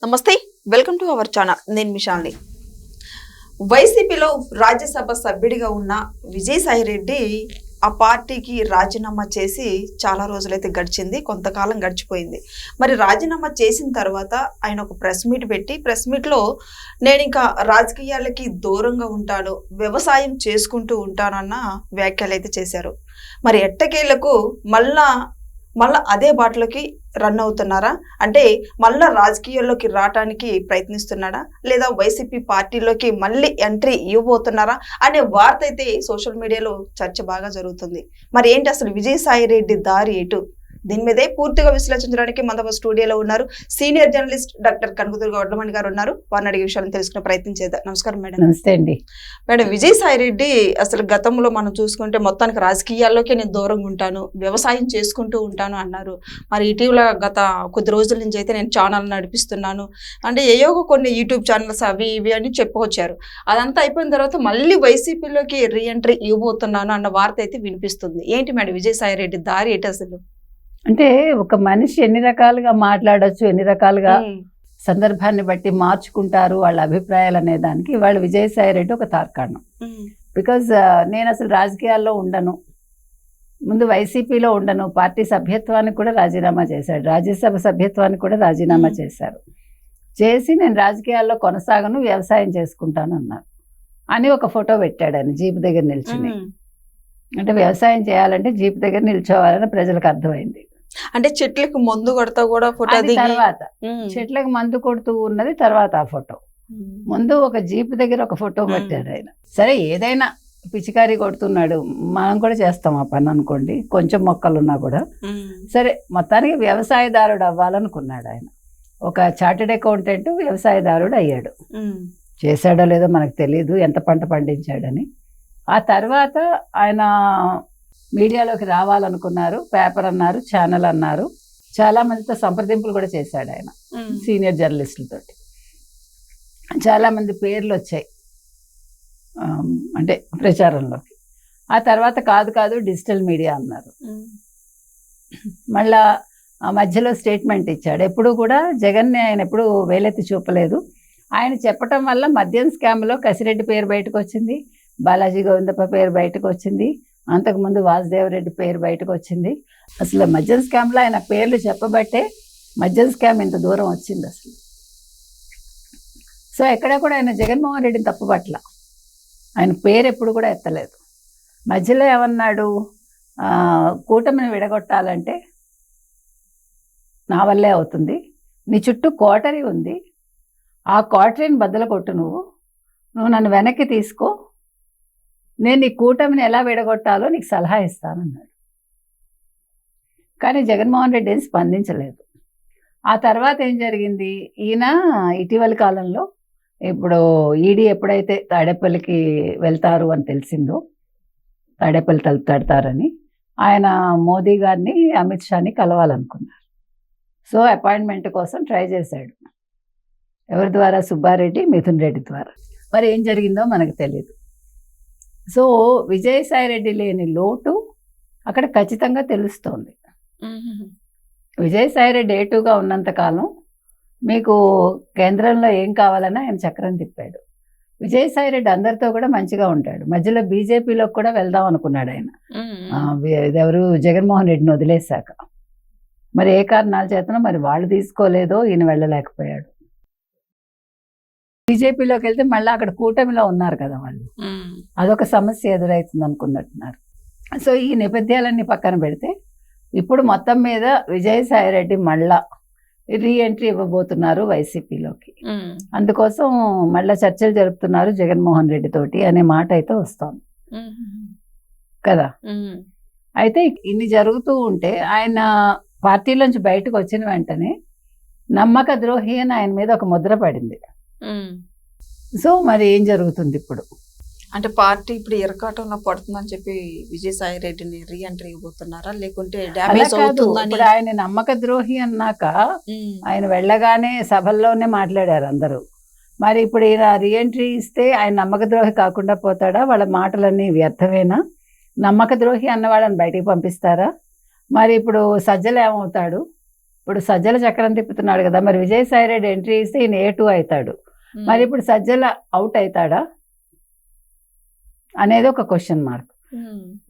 నమస్తే, welcome to our channel. నేను మిషాల్ని. వైసీపీలో రాజ్యసభ సభ్యుడిగా ఉన్న విజయసాయిరెడ్డి ఆ పార్టీకి రాజీనామా చేసి చాలా రోజులైతే గడిచింది, కొంతకాలం గడిచిపోయింది. మరి రాజీనామా చేసిన తర్వాత ఆయన ఒక ప్రెస్ మీట్ పెట్టి, ప్రెస్ మీట్లో నేను ఇంకా రాజకీయాలకి దూరంగా ఉంటాను, వ్యవసాయం చేసుకుంటూ ఉంటానన్న వ్యాఖ్యలు అయితే చేశారు. మరి ఎట్టకేళ్లకు మళ్ళా అదే బాటలోకి రన్ అవుతున్నారా? అంటే మళ్ళా రాజకీయాల్లోకి రావటానికి ప్రయత్నిస్తున్నాడా, లేదా వైసీపీ పార్టీలోకి మళ్ళీ ఎంట్రీ ఇవ్వబోతున్నారా అనే వార్త అయితే సోషల్ మీడియాలో చర్చ బాగా జరుగుతుంది. మరి ఏంటి అసలు విజయసాయిరెడ్డి దారి ఎటు? దీని మీదే పూర్తిగా విశ్లేషించడానికి మన స్టూడియోలో ఉన్నారు senior journalist doctor Kanakadurga Vadlamani గారు ఉన్నారు. వారిని అడిగే విషయాలను తెలుసుకునే ప్రయత్నం చేద్దాం. నమస్కారం మేడం. నమస్తే అండి. మేడం, విజయసాయిరెడ్డి అసలు గతంలో మనం చూసుకుంటే మొత్తానికి రాజకీయాల్లోకే నేను దూరంగా ఉంటాను, వ్యవసాయం చేసుకుంటూ ఉంటాను అన్నారు. మరి ఇటీవల గత కొద్ది రోజుల నుంచి అయితే నేను ఛానల్ నడిపిస్తున్నాను అంటే ఏయో కొన్ని యూట్యూబ్ ఛానల్స్ అవి ఇవి అని చెప్పుకొచ్చారు. అదంతా అయిపోయిన తర్వాత మళ్ళీ వైసీపీలోకి రీఎంట్రీ ఇవ్వబోతున్నాను అన్న వార్త అయితే వినిపిస్తుంది. ఏంటి మేడం విజయసాయిరెడ్డి దారి ఏంటి అసలు? అంటే ఒక మనిషి ఎన్ని రకాలుగా మాట్లాడచ్చు, ఎన్ని రకాలుగా సందర్భాన్ని బట్టి మార్చుకుంటారు వాళ్ళ అభిప్రాయాలు అనే దానికి వాళ్ళ విజయసాయిరెడ్డి ఒక తార్కాణం. బికాజ్ నేను అసలు రాజకీయాల్లో ఉండను, ముందు వైసీపీలో ఉండను, పార్టీ సభ్యత్వానికి కూడా రాజీనామా చేశాడు, రాజ్యసభ సభ్యత్వానికి కూడా రాజీనామా చేసి నేను రాజకీయాల్లో కొనసాగను, వ్యవసాయం చేసుకుంటాను అన్నారు అని ఒక ఫోటో పెట్టాడు ఆయన జీప్ దగ్గర నిల్చుని. అంటే వ్యవసాయం చేయాలంటే జీప్ దగ్గర నిల్చోవాలని ప్రజలకు అర్థమైంది. అంటే చెట్లకు మందు కొడతా కూడా ఫోటో తర్వాత చెట్లకు మందు కొడుతూ ఉన్నది తర్వాత ఆ ఫోటో. ముందు ఒక జీప్ దగ్గర ఒక ఫోటో పెట్టాడు ఆయన. సరే, ఏదైనా పిచికారీ కొడుతున్నాడు, మనం కూడా చేస్తాం ఆ పని అనుకోండి, కొంచెం మొక్కలున్నా కూడా. సరే, మొత్తానికి వ్యవసాయదారుడు అవ్వాలనుకున్నాడు ఆయన. ఒక చార్టెడ్ అకౌంటెంట్ వ్యవసాయదారుడు అయ్యాడు. చేశాడో లేదో మనకు తెలియదు ఎంత పంట పండించాడని. ఆ తర్వాత ఆయన మీడియాలోకి రావాలనుకున్నారు, పేపర్ అన్నారు, ఛానల్ అన్నారు, చాలా మందితో సంప్రదింపులు కూడా చేశాడు ఆయన సీనియర్ జర్నలిస్టులతోటి. చాలా మంది పేర్లు వచ్చాయి అంటే ప్రచారంలోకి. ఆ తర్వాత కాదు డిజిటల్ మీడియా అన్నారు. మళ్ళా ఆ మధ్యలో స్టేట్మెంట్ ఇచ్చాడు. ఎప్పుడు కూడా జగన్ని ఆయన ఎప్పుడు వేలెత్తి చూపలేదు. ఆయన చెప్పటం వల్ల మద్యం స్కామ్లో కసిరెడ్డి పేరు బయటకు వచ్చింది, బాలాజీ గోవిందప్ప పేరు బయటకు వచ్చింది, అంతకుముందు వాసుదేవరెడ్డి పేరు బయటకు వచ్చింది. అసలు మద్యం స్కామ్లో ఆయన పేర్లు చెప్పబట్టే మద్యం స్కామ్ ఇంత దూరం వచ్చింది అసలు. సో ఎక్కడ కూడా ఆయన జగన్మోహన్ రెడ్డిని తప్పుపట్ల, ఆయన పేరు ఎప్పుడు కూడా ఎత్తలేదు. మధ్యలో ఏమన్నాడు, కూటమిని విడగొట్టాలంటే నా వల్లే అవుతుంది, నీ చుట్టూ కోటరీ ఉంది, ఆ కోటరీని బద్దలు కొట్టు, నువ్వు నన్ను వెనక్కి తీసుకో, నేను నీ కూటమిని ఎలా విడగొట్టాలో నీకు సలహా ఇస్తానన్నాడు. కానీ జగన్మోహన్ రెడ్డి ఏం స్పందించలేదు. ఆ తర్వాత ఏం జరిగింది, ఈయన ఇటీవలి కాలంలో ఇప్పుడు ఈడీ ఎప్పుడైతే తాడేపల్లికి వెళ్తారు అని తెలిసిందో, తాడేపల్లి తలుపు తడతారని, ఆయన మోదీ గారిని అమిత్ షాని కలవాలనుకున్నారు. సో అపాయింట్మెంట్ కోసం ట్రై చేశాడు. ఎవరి ద్వారా? సుబ్బారెడ్డి, మిథున్ రెడ్డి ద్వారా. మరి ఏం జరిగిందో మనకు తెలియదు. సో విజయసాయిరెడ్డి లేని లోటు అక్కడ ఖచ్చితంగా తెలుస్తోంది. విజయసాయిరెడ్డి ఏటుగా ఉన్నంతకాలం మీకు కేంద్రంలో ఏం కావాలన్నా ఆయన చక్రం తిప్పాడు. విజయసాయిరెడ్డి అందరితో కూడా మంచిగా ఉంటాడు. మధ్యలో బీజేపీలోకి కూడా వెళ్దాం అనుకున్నాడు ఆయన, ఎవరు జగన్మోహన్ రెడ్డిని వదిలేశాక. మరి ఏ కారణాల చేతనో మరి వాళ్ళు తీసుకోలేదో ఈయన వెళ్ళలేకపోయాడు. బీజేపీలోకి వెళ్తే మళ్ళీ అక్కడ కూటమిలో ఉన్నారు కదా వాళ్ళు, అదొక సమస్య ఎదురవుతుంది అనుకున్నట్టున్నారు. సో ఈ నేపథ్యాలన్నీ పక్కన పెడితే ఇప్పుడు మొత్తం మీద విజయసాయిరెడ్డి మళ్ళా రీఎంట్రీ ఇవ్వబోతున్నారు వైసీపీలోకి. అందుకోసం మళ్ళా చర్చలు జరుపుతున్నారు జగన్మోహన్ రెడ్డి తోటి అనే మాట అయితే వస్తోంది కదా. అయితే ఇన్ని జరుగుతూ ఉంటే ఆయన పార్టీలోంచి బయటకు వచ్చిన వెంటనే నమ్మక ద్రోహి అని ఆయన మీద ఒక ముద్ర పడింది. సో మరి ఏం జరుగుతుంది ఇప్పుడు? అంటే పార్టీ ఇప్పుడు ఇరకాటంలో పడుతుందని చెప్పి విజయసాయిరెడ్డిని రీఎంట్రీ ఇవ్వబోతున్నారా, లేకుంటే డ్యామేజ్ అవుతుందని? ఇప్పుడు ఆయన నమ్మక ద్రోహి అన్నాక ఆయన వెళ్ళగానే సభల్లోనే మాట్లాడారు అందరూ. మరి ఇప్పుడు ఈయన రీఎంట్రీ ఇస్తే ఆయన నమ్మక ద్రోహి కాకుండా పోతాడా? వాళ్ళ మాటలన్నీ వ్యర్థమేనా? నమ్మక ద్రోహి అన్న వాళ్ళని బయటికి పంపిస్తారా? మరి ఇప్పుడు సజ్జలు ఏమవుతాడు? ఇప్పుడు సజ్జల చక్రం తిప్పుతున్నాడు కదా, మరి విజయసాయి రెడ్డి ఎంట్రీ ఇస్తే ఈయన A2 అవుతాడు. మరి ఇప్పుడు సజ్జల అవుట్ అవుతాడా అనేది ఒక క్వశ్చన్ మార్క్.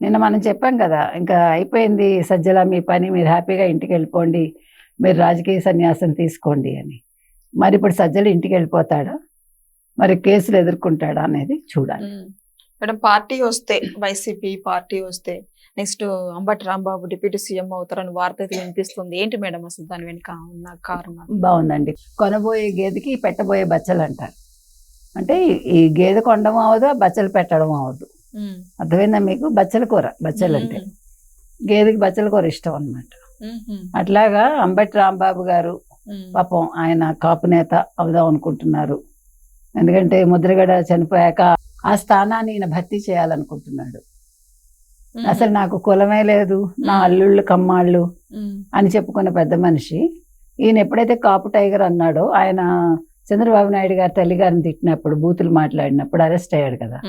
నిన్న మనం చెప్పాం కదా, ఇంకా అయిపోయింది సజ్జల మీ పని, మీరు హ్యాపీగా ఇంటికి వెళ్ళిపోండి, మీరు రాజకీయ సన్యాసం తీసుకోండి అని. మరి ఇప్పుడు సజ్జల ఇంటికి వెళ్ళిపోతాడా, మరి కేసులు ఎదుర్కొంటాడా అనేది చూడాలి. మేడం పార్టీ వస్తే, వైసీపీ పార్టీ వస్తే next Ambati Rambabu deputy CM అవుతారని వార్త అయితే వినిపిస్తుంది. ఏంటి మేడం అసలు దాని వెనుక ఉన్న కారణం? బాగుందండి. కొనబోయే గేదెకి పెట్టబోయే బచ్చలు అంటారు. అంటే ఈ గేదె కొనడం అవ్వదు, ఆ బచ్చలు పెట్టడం అవ్వదు. అర్థమైందా మీకు? బచ్చల కూర, బచ్చలు అంటే గేదెకి బచ్చల కూర ఇష్టం అన్నమాట. అట్లాగా అంబటి రాంబాబు గారు పాపం ఆయన కాపు నేత అవుదాం అనుకుంటున్నారు. ఎందుకంటే ముద్రగడ చనిపోయాక ఆ స్థానాన్ని ఈయన భర్తీ చేయాలనుకుంటున్నాడు. అసలు నాకు కులమే లేదు, నా అల్లుళ్ళు కమ్మాళ్ళు అని చెప్పుకున్న పెద్ద మనిషి ఈయన ఎప్పుడైతే కాపు టైగర్ అన్నాడో, ఆయన చంద్రబాబు నాయుడు గారు తల్లి గారిని తిట్టినప్పుడు, బూతులు మాట్లాడినప్పుడు అరెస్ట్ అయ్యాడు కదా.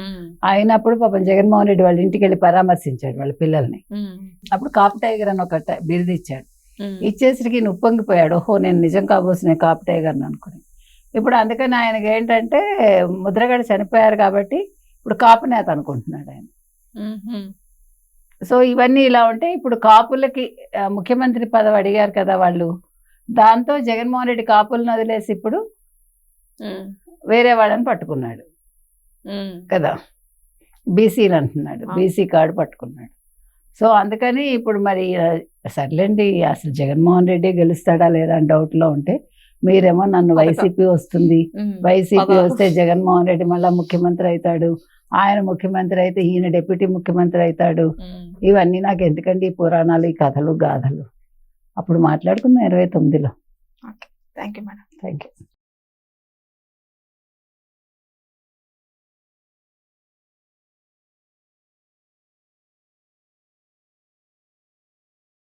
అయినప్పుడు పాపం జగన్మోహన్ రెడ్డి వాళ్ళ ఇంటికి వెళ్ళి పరామర్శించాడు వాళ్ళ పిల్లల్ని. అప్పుడు కాపు టైగర్ అని ఒక బిరుదు ఇచ్చాడు. ఇచ్చేసరికి ఈయన ఉప్పొంగిపోయాడు, ఓహో నేను నిజం కాబోసిన కాపు టైగర్ అనుకుని. ఇప్పుడు అందుకని ఆయనకి ఏంటంటే ముద్రగడ చనిపోయారు కాబట్టి ఇప్పుడు కాపు నేత అనుకుంటున్నాడు ఆయన. సో ఇవన్నీ ఇలా ఉంటే ఇప్పుడు కాపులకి ముఖ్యమంత్రి పదవి అడిగారు కదా వాళ్ళు, దాంతో జగన్మోహన్ రెడ్డి కాపులను వదిలేసి ఇప్పుడు వేరే వాళ్ళని పట్టుకున్నాడు కదా, బీసీలు అంటున్నాడు, బీసీ కార్డు పట్టుకున్నాడు. సో అందుకని ఇప్పుడు మరి సర్లేండి, అసలు జగన్మోహన్ రెడ్డి గెలుస్తాడా లేదా అని డౌట్ లో ఉంటే, మీరేమో నన్ను వైసీపీ వస్తుంది, వైసీపీ వస్తే జగన్మోహన్ రెడ్డి మళ్ళా ముఖ్యమంత్రి అవుతాడు, ఆయన ముఖ్యమంత్రి అయితే ఈయన డిప్యూటీ ముఖ్యమంత్రి అవుతాడు, ఇవన్నీ నాకు ఎందుకండి ఈ పురాణాలు, ఈ కథలు గాథలు. అప్పుడు మాట్లాడుకుందాం 29లో. Thank you madam. Thank you.